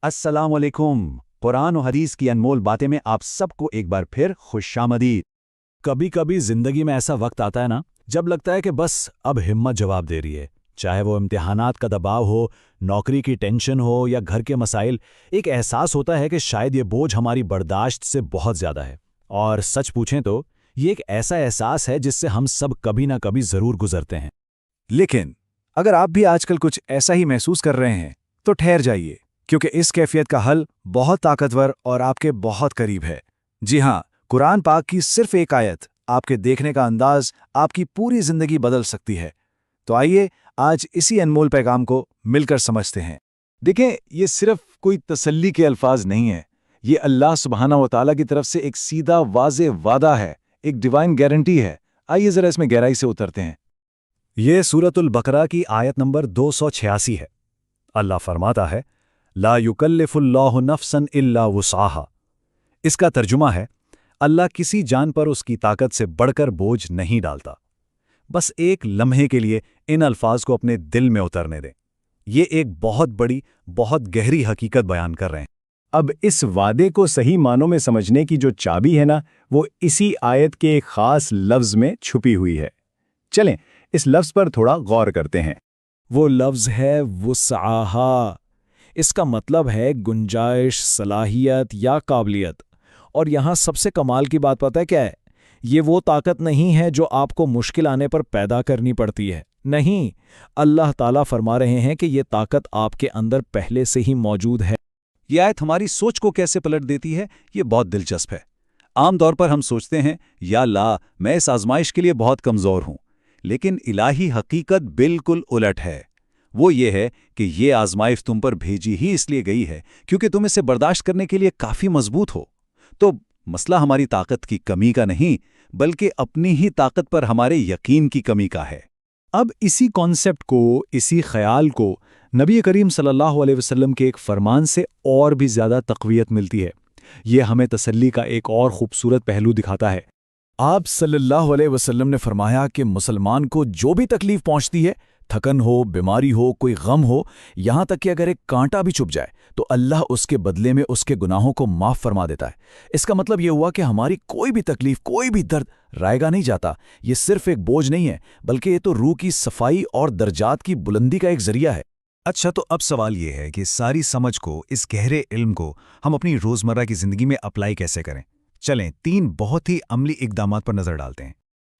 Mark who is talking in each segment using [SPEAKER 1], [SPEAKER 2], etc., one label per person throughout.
[SPEAKER 1] अस्सलाम वालेकुम। कुरान और हदीस की अनमोल बातें में आप सबको एक बार फिर खुशामदीद।
[SPEAKER 2] कभी कभी जिंदगी में ऐसा वक्त आता है ना, जब लगता है कि बस अब हिम्मत जवाब दे रही है। चाहे वो इम्तिहानात का दबाव हो, नौकरी की टेंशन हो या घर के मसाइल, एक एहसास होता है कि शायद ये बोझ हमारी बर्दाश्त से बहुत ज़्यादा है। और सच पूछें तो ये एक ऐसा एहसास है जिससे हम सब कभी ना कभी ज़रूर गुजरते हैं।
[SPEAKER 3] लेकिन अगर आप भी आजकल कुछ ऐसा ही महसूस कर रहे हैं तो ठहर जाइए, क्योंकि इस कैफियत का हल बहुत ताकतवर और आपके बहुत करीब है। जी हाँ, कुरान पाक की सिर्फ एक आयत आपके देखने का अंदाज आपकी पूरी जिंदगी बदल सकती है। तो आइए आज इसी अनमोल पैगाम को मिलकर समझते हैं।
[SPEAKER 4] देखें, ये सिर्फ कोई तसल्ली के अल्फाज नहीं है। ये अल्लाह सुब्हाना व तआला की तरफ से एक सीधा वाज़े वादा है, एक डिवाइन गारंटी है। आइए जरा इसमें गहराई से उतरते हैं।
[SPEAKER 2] ये सूरतुल बकरा की आयत नंबर 286 है। अल्लाह फरमाता है, ला युकल्लिफुल्लाहु नफ्सन इल्ला वुसआहा। इसका तर्जुमा है, अल्लाह किसी जान पर उसकी ताकत से बढ़कर बोझ नहीं डालता। बस एक लम्हे के लिए इन अल्फाज को अपने दिल में उतरने दें। ये एक बहुत बड़ी, बहुत गहरी हकीकत बयान कर रहे हैं।
[SPEAKER 3] अब इस वादे को सही मानों में समझने की जो चाबी है ना, वो इसी आयत के एक खास लफ्ज़ में छुपी हुई है। चलें इस लफ्ज़ पर थोड़ा गौर करते हैं।
[SPEAKER 2] वो लफ्ज़ है वुसआहा। इसका मतलब है गुंजाइश, सलाहियत या काबिलियत। और यहाँ सबसे कमाल की बात पता है क्या है? ये वो ताकत नहीं है जो आपको मुश्किल आने पर पैदा करनी पड़ती है। नहीं, अल्लाह ताला फरमा रहे हैं कि ये ताकत आपके अंदर पहले से ही मौजूद है।
[SPEAKER 1] ये आयत हमारी सोच को कैसे पलट देती है, ये बहुत दिलचस्प है। आमतौर पर हम सोचते हैं, या अल्लाह, मैं इस आजमाइश के लिए बहुत कमज़ोर हूँ। लेकिन इलाही हकीकत बिल्कुल उलट है। वो ये है कि ये आजमाइश तुम पर भेजी ही इसलिए गई है क्योंकि तुम इसे बर्दाश्त करने के लिए काफ़ी मजबूत हो। तो मसला हमारी ताकत की कमी का नहीं, बल्कि अपनी ही ताकत पर हमारे यकीन की कमी का है।
[SPEAKER 3] अब इसी कॉन्सेप्ट को, इसी ख्याल को नबी करीम सल्लल्लाहु अलैहि वसल्लम के एक फरमान से और भी ज़्यादा तक़वियत मिलती है। ये हमें तसल्ली का एक और खूबसूरत पहलू दिखाता है।
[SPEAKER 2] आप सल्लल्लाहु अलैहि वसल्लम ने फरमाया कि मुसलमान को जो भी तकलीफ पहुंचती है, थकन हो, बीमारी हो, कोई गम हो, यहाँ तक कि अगर एक कांटा भी चुभ जाए तो अल्लाह उसके बदले में उसके गुनाहों को माफ़ फरमा देता है। इसका मतलब ये हुआ कि हमारी कोई भी तकलीफ, कोई भी दर्द रायगा नहीं जाता। ये सिर्फ एक बोझ नहीं है, बल्कि ये तो रूह की सफाई और दर्जात की बुलंदी का एक जरिया है।
[SPEAKER 5] अच्छा, तो अब सवाल ये है कि इस सारी समझ को, इस गहरे इल्म को हम अपनी रोज़मर्रा की ज़िंदगी में अप्लाई कैसे करें? चलें 3 बहुत ही अमली इक़दामात पर नज़र डालते हैं।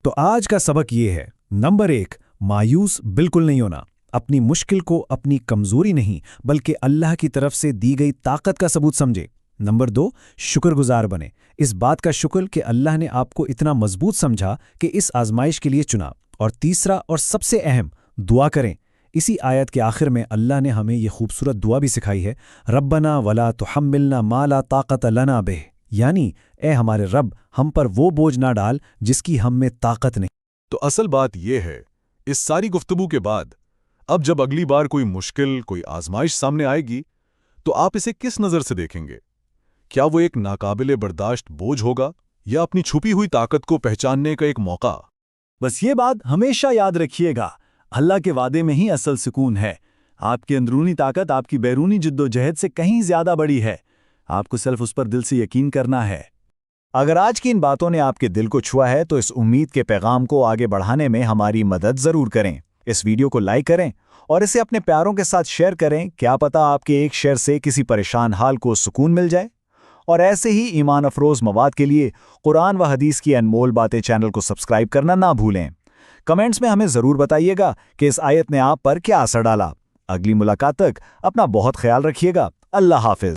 [SPEAKER 2] तो आज का सबक ये है, नंबर 1, मायूस बिल्कुल नहीं होना। अपनी मुश्किल को अपनी कमजोरी नहीं, बल्कि अल्लाह की तरफ से दी गई ताकत का सबूत समझे। नंबर 2, शुक्रगुजार बने। इस बात का शुक्र कि अल्लाह ने आपको इतना मजबूत समझा कि इस आजमाइश के लिए चुना। और तीसरा और सबसे अहम, दुआ करें। इसी आयत के आखिर में अल्लाह ने हमें ये खूबसूरत दुआ भी सिखाई है, रब्बना वला तुहम्मिलना मा ला ताक़त लना बिह। यानी, ए हमारे रब, हम पर वो बोझ ना डाल जिसकी हम में ताकत नहीं।
[SPEAKER 4] तो असल बात यह है, इस सारी गुफ्तगू के बाद अब जब अगली बार कोई मुश्किल, कोई आजमाइश सामने आएगी, तो आप इसे किस नज़र से देखेंगे? क्या वो एक नाकाबिले बर्दाश्त बोझ होगा या अपनी छुपी हुई ताकत को पहचानने का एक मौका?
[SPEAKER 3] बस ये बात हमेशा याद रखिएगा, अल्लाह के वादे में ही असल सुकून है। आपकी अंदरूनी ताकत आपकी बैरूनी जिद्दोजहद से कहीं ज़्यादा बड़ी है। आपको सिर्फ उस पर दिल से यकीन करना है। अगर आज की इन बातों ने आपके दिल को छुआ है तो इस उम्मीद के पैगाम को आगे बढ़ाने में हमारी मदद ज़रूर करें। इस वीडियो को लाइक करें और इसे अपने प्यारों के साथ शेयर करें। क्या पता आपके एक शेयर से किसी परेशान हाल को सुकून मिल जाए। और ऐसे ही ईमान अफरोज़ मवाद के लिए कुरान व हदीस की अनमोल बातें चैनल को सब्सक्राइब करना ना भूलें। कमेंट्स में हमें ज़रूर बताइएगा कि इस आयत ने आप पर क्या असर डाला। अगली मुलाकात तक अपना बहुत ख्याल रखिएगा। अल्लाह हाफिज़।